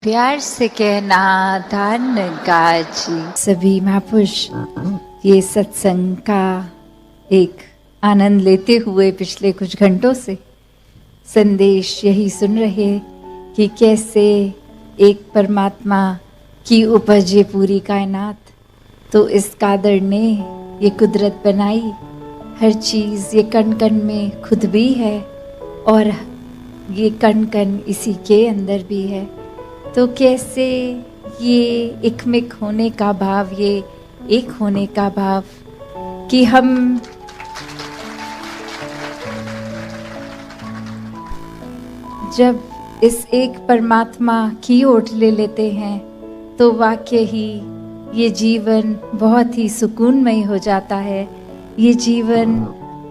प्यार से कहना धन गाजी। सभी महापुरुष ये सत्संग का एक आनंद लेते हुए पिछले कुछ घंटों से संदेश यही सुन रहे कि कैसे एक परमात्मा की उपज ये पूरी कायनात। तो इस कादर ने ये कुदरत बनाई, हर चीज़ ये कण कण में खुद भी है और ये कण कण इसी के अंदर भी है। तो कैसे ये एकमिक होने का भाव, ये एक होने का भाव कि हम जब इस एक परमात्मा की ओर ले लेते हैं तो वाकई ही ये जीवन बहुत ही सुकूनमय हो जाता है। ये जीवन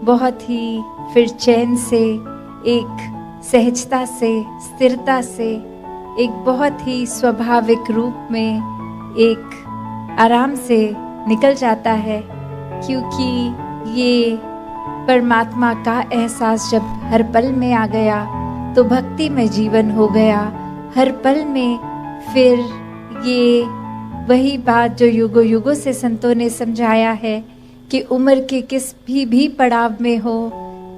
बहुत ही फिर चैन से, एक सहजता से, स्थिरता से, एक बहुत ही स्वाभाविक रूप में एक आराम से निकल जाता है, क्योंकि ये परमात्मा का एहसास जब हर पल में आ गया तो भक्ति में जीवन हो गया। हर पल में फिर ये वही बात जो युगों युगों से संतों ने समझाया है कि उम्र के किस भी पड़ाव में हो,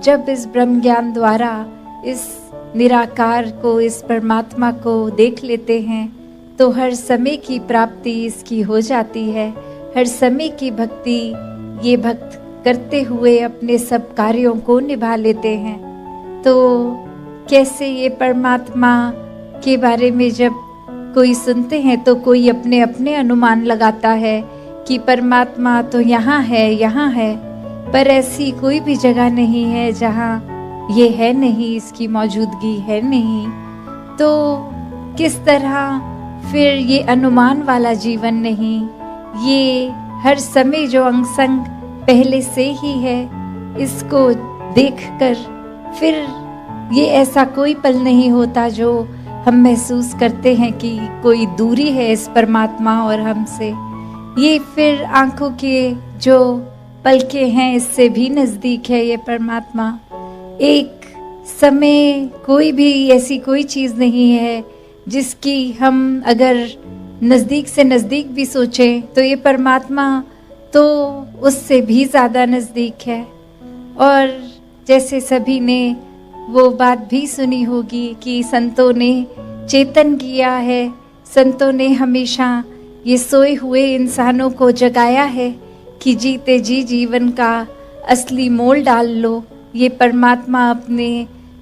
जब इस ब्रह्म ज्ञान द्वारा इस निराकार को, इस परमात्मा को देख लेते हैं तो हर समय की प्राप्ति इसकी हो जाती है। हर समय की भक्ति ये भक्त करते हुए अपने सब कार्यों को निभा लेते हैं। तो कैसे ये परमात्मा के बारे में जब कोई सुनते हैं तो कोई अपने अपने अनुमान लगाता है कि परमात्मा तो यहाँ है, पर ऐसी कोई भी जगह नहीं है जहाँ ये है नहीं, इसकी मौजूदगी है नहीं। तो किस तरह फिर ये अनुमान वाला जीवन नहीं, ये हर समय जो अंग संग पहले से ही है, इसको देखकर फिर ये ऐसा कोई पल नहीं होता जो हम महसूस करते हैं कि कोई दूरी है इस परमात्मा और हमसे। ये फिर आंखों के जो पलके हैं इससे भी नज़दीक है ये परमात्मा। एक समय कोई भी ऐसी कोई चीज़ नहीं है जिसकी हम अगर नज़दीक से नज़दीक भी सोचें तो ये परमात्मा तो उससे भी ज़्यादा नज़दीक है। और जैसे सभी ने वो बात भी सुनी होगी कि संतों ने चेतन किया है, संतों ने हमेशा ये सोए हुए इंसानों को जगाया है कि जीते जी जीवन का असली मोल डाल लो, ये परमात्मा अपने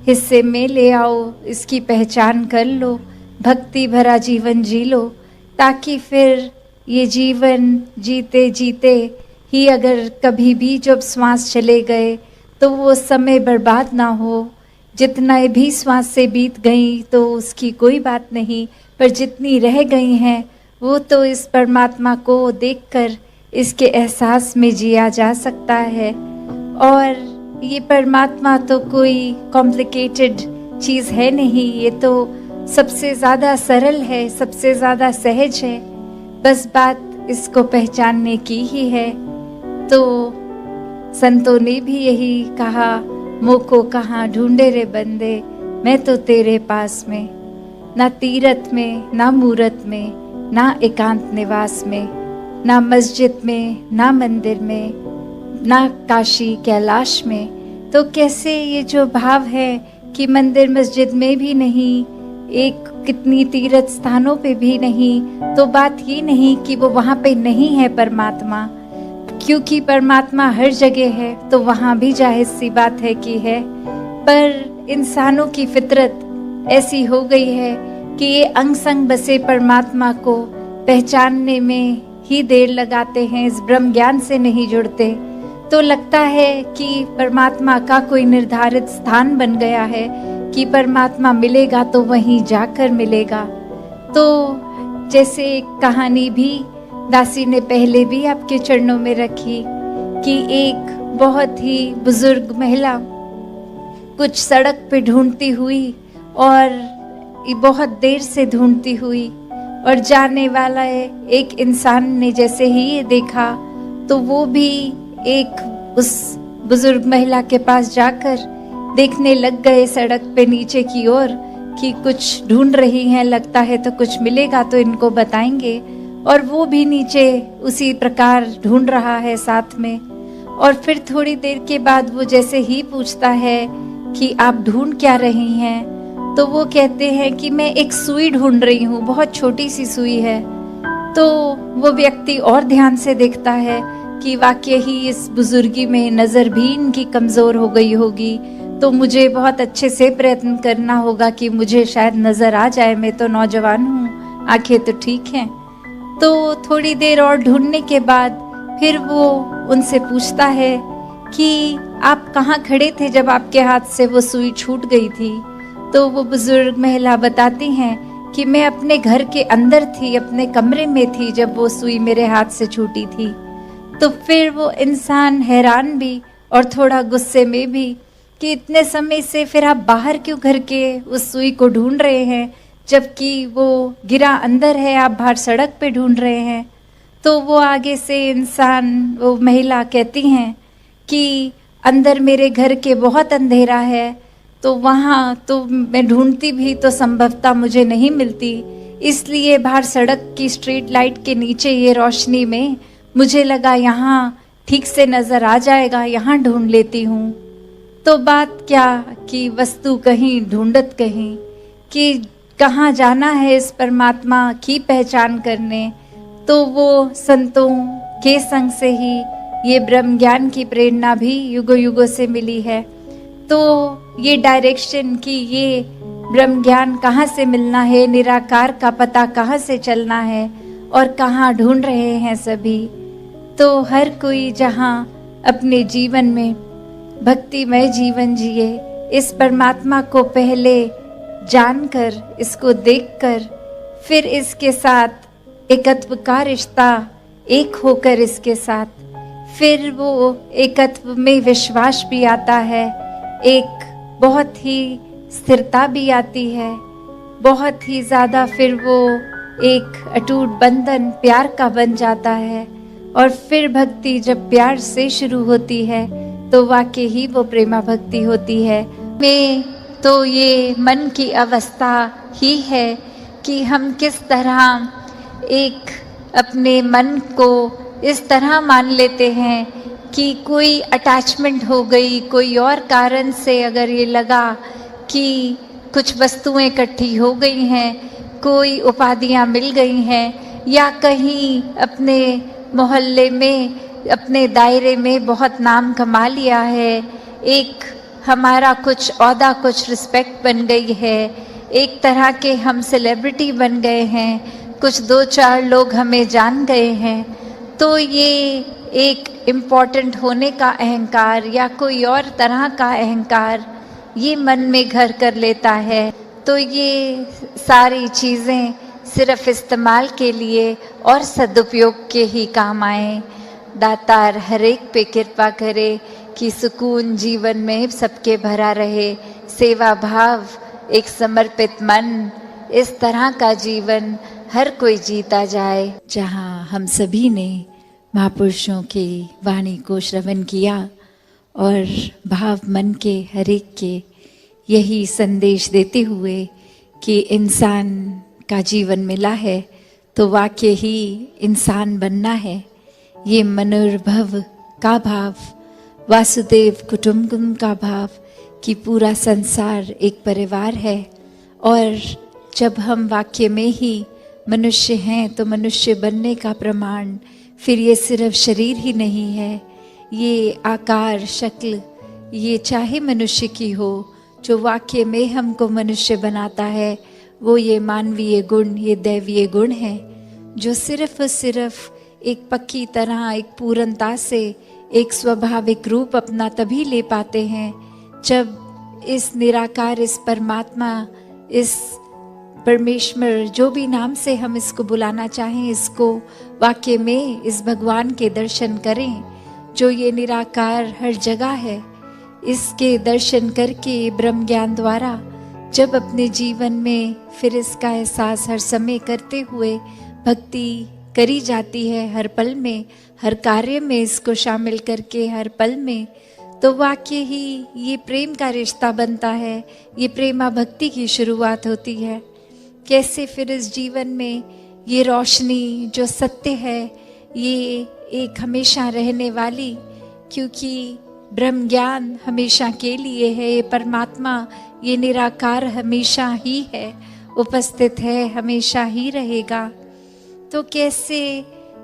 हिस्से में ले आओ, इसकी पहचान कर लो, भक्ति भरा जीवन जी लो, ताकि फिर ये जीवन जीते जीते ही अगर कभी भी जब श्वास चले गए तो वो समय बर्बाद ना हो। जितना भी श्वास से बीत गई तो उसकी कोई बात नहीं, पर जितनी रह गई हैं वो तो इस परमात्मा को देखकर इसके एहसास में जिया जा सकता है। और ये परमात्मा तो कोई कॉम्प्लिकेटेड चीज़ है नहीं, ये तो सबसे ज़्यादा सरल है, सबसे ज़्यादा सहज है, बस बात इसको पहचानने की ही है। तो संतों ने भी यही कहा, मोको कहाँ ढूंढे रे बंदे, मैं तो तेरे पास में, ना तीरथ में, ना मूरत में, ना एकांत निवास में, ना मस्जिद में, ना मंदिर में, ना काशी कैलाश में। तो कैसे ये जो भाव है कि मंदिर मस्जिद में भी नहीं, एक कितनी तीर्थ स्थानों पे भी नहीं, तो बात ये नहीं कि वो वहाँ पे नहीं है परमात्मा, क्योंकि परमात्मा हर जगह है तो वहाँ भी जाहिर सी बात है कि है। पर इंसानों की फितरत ऐसी हो गई है कि ये अंग संग बसे परमात्मा को पहचानने में ही देर लगाते हैं, इस ब्रह्म ज्ञान से नहीं जुड़ते। तो लगता है कि परमात्मा का कोई निर्धारित स्थान बन गया है कि परमात्मा मिलेगा तो वहीं जाकर मिलेगा। तो जैसे एक कहानी भी दासी ने पहले भी आपके चरणों में रखी कि एक बहुत ही बुजुर्ग महिला कुछ सड़क पे ढूंढती हुई और बहुत देर से ढूंढती हुई, और जाने वाला एक इंसान ने जैसे ही ये देखा तो वो भी एक उस बुजुर्ग महिला के पास जाकर देखने लग गए सड़क पे नीचे की ओर कि कुछ ढूंढ रही हैं, लगता है तो कुछ मिलेगा तो इनको बताएंगे। और वो भी नीचे उसी प्रकार ढूंढ रहा है साथ में। और फिर थोड़ी देर के बाद वो जैसे ही पूछता है कि आप ढूंढ क्या रही हैं, तो वो कहते हैं कि मैं एक सुई ढूंढ रही हूँ, बहुत छोटी सी सुई है। तो वो व्यक्ति और ध्यान से देखता है कि वाकई ही इस बुजुर्गी में नज़र भी इनकी कमज़ोर हो गई होगी, तो मुझे बहुत अच्छे से प्रयत्न करना होगा कि मुझे शायद नज़र आ जाए, मैं तो नौजवान हूँ, आंखें तो ठीक हैं। तो थोड़ी देर और ढूंढने के बाद फिर वो उनसे पूछता है कि आप कहाँ खड़े थे जब आपके हाथ से वो सुई छूट गई थी। तो वो बुजुर्ग महिला बताती हैं कि मैं अपने घर के अंदर थी, अपने कमरे में थी जब वो सुई मेरे हाथ से छूटी थी। तो फिर वो इंसान हैरान भी और थोड़ा गुस्से में भी कि इतने समय से फिर आप बाहर क्यों घर के उस सुई को ढूंढ रहे हैं, जबकि वो गिरा अंदर है, आप बाहर सड़क पे ढूंढ रहे हैं। तो वो आगे से इंसान, वो महिला कहती हैं कि अंदर मेरे घर के बहुत अंधेरा है, तो वहाँ तो मैं ढूंढती भी तो संभवतः मुझे नहीं मिलती, इसलिए बाहर सड़क की स्ट्रीट लाइट के नीचे ये रोशनी में मुझे लगा यहाँ ठीक से नज़र आ जाएगा, यहाँ ढूंढ लेती हूँ। तो बात क्या कि वस्तु कहीं ढूंढत कहीं, कि कहाँ जाना है इस परमात्मा की पहचान करने। तो वो संतों के संग से ही ये ब्रह्म ज्ञान की प्रेरणा भी युगों युगों से मिली है। तो ये डायरेक्शन कि ये ब्रह्म ज्ञान कहाँ से मिलना है, निराकार का पता कहाँ से चलना है और कहाँ ढूंढ रहे हैं सभी। तो हर कोई जहाँ अपने जीवन में भक्तिमय जीवन जिए, इस परमात्मा को पहले जानकर, इसको देखकर, फिर इसके साथ एकत्व का रिश्ता, एक होकर इसके साथ, फिर वो एकत्व में विश्वास भी आता है, एक बहुत ही स्थिरता भी आती है, बहुत ही ज़्यादा फिर वो एक अटूट बंधन प्यार का बन जाता है। और फिर भक्ति जब प्यार से शुरू होती है तो वाकई ही वो प्रेमा भक्ति होती है। में तो ये मन की अवस्था ही है कि हम किस तरह एक अपने मन को इस तरह मान लेते हैं कि कोई अटैचमेंट हो गई, कोई और कारण से अगर ये लगा कि कुछ वस्तुएं इकट्ठी हो गई हैं, कोई उपाधियां मिल गई हैं, या कहीं अपने मोहल्ले में, अपने दायरे में बहुत नाम कमा लिया है, एक हमारा कुछ औहदा, कुछ रिस्पेक्ट बन गई है, एक तरह के हम सेलिब्रिटी बन गए हैं, कुछ 2-4 लोग हमें जान गए हैं, तो ये एक इम्पॉर्टेंट होने का अहंकार या कोई और तरह का अहंकार ये मन में घर कर लेता है। तो ये सारी चीज़ें सिर्फ इस्तेमाल के लिए और सदुपयोग के ही काम आए। दातार हर एक पे कृपा करे कि सुकून जीवन में सबके भरा रहे, सेवा भाव, एक समर्पित मन, इस तरह का जीवन हर कोई जीता जाए। जहाँ हम सभी ने महापुरुषों की वाणी को श्रवण किया और भाव मन के हर एक के यही संदेश देते हुए कि इंसान का जीवन मिला है तो वाकई ही इंसान बनना है, ये मनोर्भव का भाव, वासुदेव कुटुंबकम का भाव कि पूरा संसार एक परिवार है। और जब हम वाक्य में ही मनुष्य हैं तो मनुष्य बनने का प्रमाण फिर ये सिर्फ शरीर ही नहीं है, ये आकार शक्ल, ये चाहे मनुष्य की हो, जो वाक्य में हमको मनुष्य बनाता है वो ये मानवीय गुण, ये दैवीय गुण है, जो सिर्फ और सिर्फ एक पक्की तरह, एक पूर्णता से एक स्वाभाविक रूप अपना तभी ले पाते हैं जब इस निराकार, इस परमात्मा, इस परमेश्वर, जो भी नाम से हम इसको बुलाना चाहें, इसको वाक्य में इस भगवान के दर्शन करें जो ये निराकार हर जगह है। इसके दर्शन करके ब्रह्म ज्ञान द्वारा जब अपने जीवन में फिर इसका एहसास हर समय करते हुए भक्ति करी जाती है, हर पल में, हर कार्य में इसको शामिल करके हर पल में, तो वाकई ही ये प्रेम का रिश्ता बनता है, ये प्रेमा भक्ति की शुरुआत होती है। कैसे फिर इस जीवन में ये रोशनी जो सत्य है, ये एक हमेशा रहने वाली, क्योंकि ब्रह्म ज्ञान हमेशा के लिए है, ये परमात्मा, ये निराकार हमेशा ही है, उपस्थित है, हमेशा ही रहेगा। तो कैसे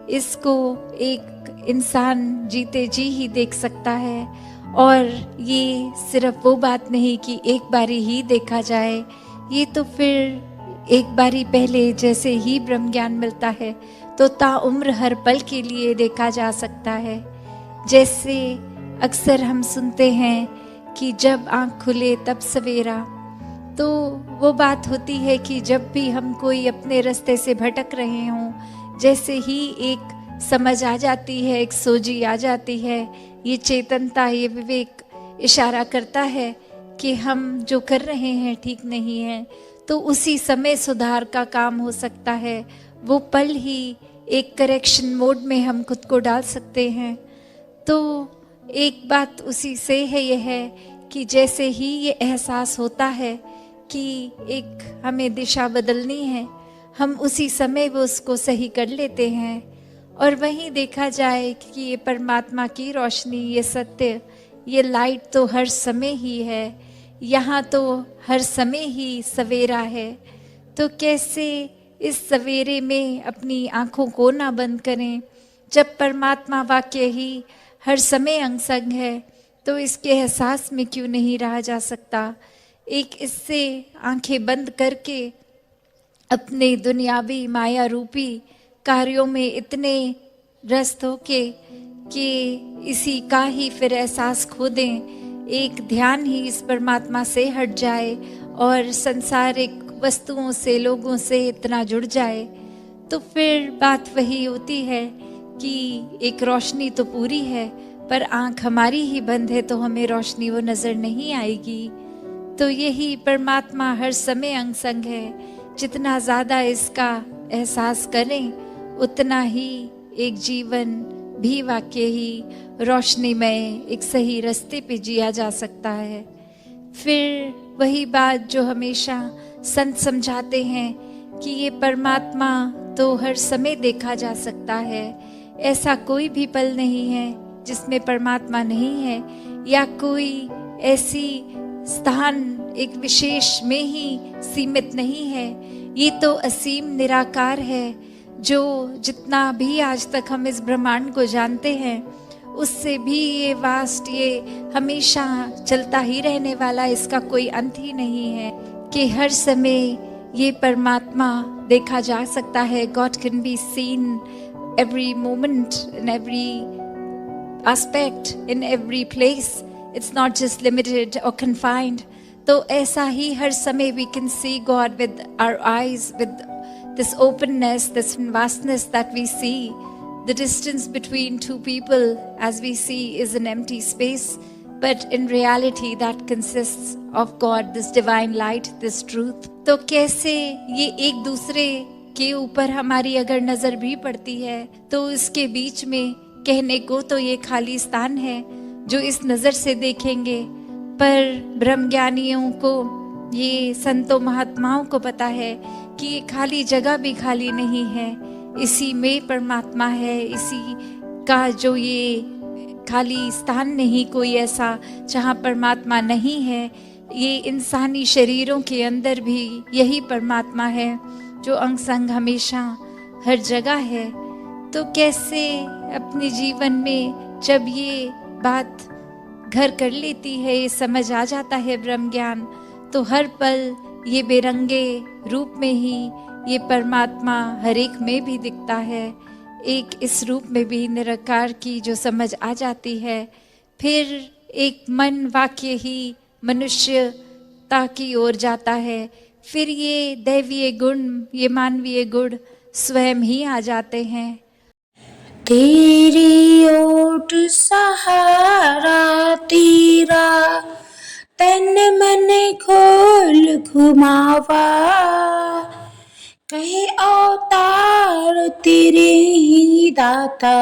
इसको एक इंसान जीते जी ही देख सकता है। और ये सिर्फ वो बात नहीं कि एक बारी ही देखा जाए, ये तो फिर एक बारी पहले जैसे ही ब्रह्म ज्ञान मिलता है तो ताउम्र हर पल के लिए देखा जा सकता है। जैसे अक्सर हम सुनते हैं कि जब आँख खुले तब सवेरा, तो वो बात होती है कि जब भी हम कोई अपने रास्ते से भटक रहे हों, जैसे ही एक समझ आ जाती है, एक सोझी आ जाती है, ये चेतनता, ये विवेक इशारा करता है कि हम जो कर रहे हैं ठीक नहीं है, तो उसी समय सुधार का काम हो सकता है। वो पल ही एक करेक्शन मोड में हम खुद को डाल सकते हैं। तो एक बात उसी से है, यह है कि जैसे ही ये एहसास होता है कि एक हमें दिशा बदलनी है, हम उसी समय वो उसको सही कर लेते हैं। और वहीं देखा जाए कि ये परमात्मा की रोशनी, ये सत्य, ये लाइट तो हर समय ही है, यहाँ तो हर समय ही सवेरा है। तो कैसे इस सवेरे में अपनी आँखों को ना बंद करें। जब परमात्मा वाक्य ही हर समय अंग संग है, तो इसके एहसास में क्यों नहीं रहा जा सकता। एक इससे आंखें बंद करके अपने दुनियावी माया रूपी कार्यों में इतने व्यस्त होके कि इसी का ही फिर एहसास खो दें, एक ध्यान ही इस परमात्मा से हट जाए और संसारिक वस्तुओं से, लोगों से इतना जुड़ जाए, तो फिर बात वही होती है कि एक रोशनी तो पूरी है, पर आँख हमारी ही बंद है, तो हमें रोशनी वो नज़र नहीं आएगी। तो यही परमात्मा हर समय अंग संग है। जितना ज़्यादा इसका एहसास करें, उतना ही एक जीवन भी वाकई ही रोशनी में एक सही रास्ते पे जिया जा सकता है। फिर वही बात जो हमेशा संत समझाते हैं कि ये परमात्मा तो हर समय देखा जा सकता है, ऐसा कोई भी पल नहीं है जिसमें परमात्मा नहीं है, या कोई ऐसी स्थान एक विशेष में ही सीमित नहीं है। ये तो असीम निराकार है, जो जितना भी आज तक हम इस ब्रह्मांड को जानते हैं, उससे भी ये वास्ट, ये हमेशा चलता ही रहने वाला, इसका कोई अंत ही नहीं है, कि हर समय ये परमात्मा देखा जा सकता है। God can be seen every moment, in every aspect, in every place. It's not just limited or confined. तो ऐसा ही हर समय we can see God with our eyes, with this openness, this vastness that we see. The distance between two people, as we see, is an empty space, but in reality that consists of God, this divine light, this truth. तो कैसे ये एक दूसरे के ऊपर हमारी अगर नजर भी पड़ती है, तो इसके बीच में कहने को तो ये खाली स्थान है जो इस नजर से देखेंगे, पर ब्रह्म ज्ञानियों को, ये संतों महात्माओं को पता है कि ये खाली जगह भी खाली नहीं है, इसी में परमात्मा है। इसी का जो ये खाली स्थान नहीं कोई ऐसा जहाँ परमात्मा नहीं है, ये इंसानी शरीरों के अंदर भी यही परमात्मा है जो अंग संग हमेशा हर जगह है। तो कैसे अपने जीवन में जब ये बात घर कर लेती है, ये समझ आ जाता है ब्रह्म ज्ञान, तो हर पल ये बेरंगे रूप में ही ये परमात्मा हर एक में भी दिखता है। एक इस रूप में भी निराकार की जो समझ आ जाती है, फिर एक मन वाक्य ही मनुष्यता की ओर जाता है। फिर ये दैवीय गुण, ये मानवीय गुण स्वयं ही आ जाते हैं। तेरी ओट सहारा तेरा, तन मन खोल घुमावा, कहे अवतार तेरे ही दाता,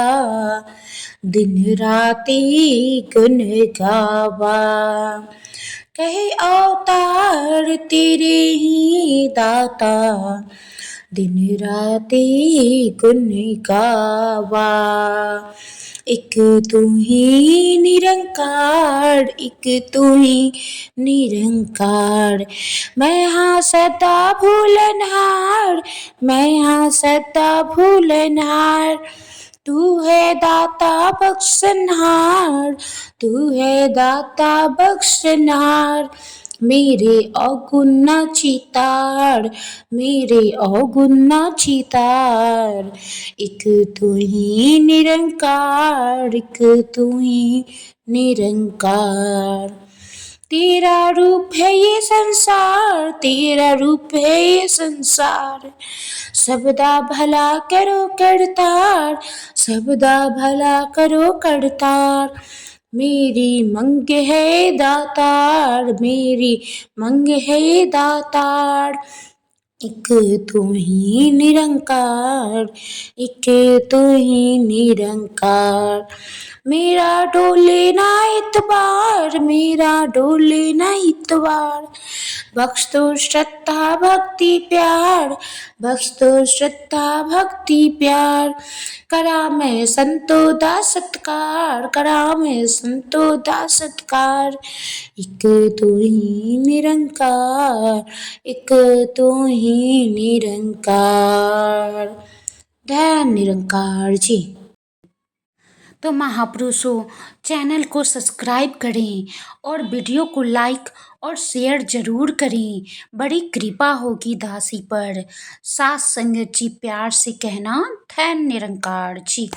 दिन राति गुन गावा। कहे अवतार तेरे ही दाता, दिन राति गुन गावा। एक तू ही निरंकार, एक तू ही निरंकार। मैं हाँ सदा भूलनहार, मैं हाँ सदा भूलनहार। तू है दाता बख्शनहार, तू है दाता बख्शनहार। मेरे अवगुण चितार, मेरे अवगुण चितार। एक तू ही निरंकार, एक तू ही निरंकार। तेरा रूप है ये संसार, तेरा रूप है ये संसार। सबदा भला करो करतार, सबदा भला करो करतार। मेरी मंग है दातार, मेरी मंग है दातार। एक तू ही निरंकार, एक तू ही निरंकार। मेरा डोले ना इतबार, मेरा डोले ना इतबार। बख्श दो श्रद्धा भक्ति प्यार, बख्श दो श्रद्धा भक्ति प्यार। करा मैं संतो दा सत्कार, करा मैं संतो दा सत्कार। एक तू ही निरंकार, एक तू ही निरंकार। धन निरंकार जी। तो महापुरुषों, चैनल को सब्सक्राइब करें और वीडियो को लाइक और शेयर जरूर करें। बड़ी कृपा होगी दासी पर। साथ संगत जी प्यार से कहना धन निरंकार जी।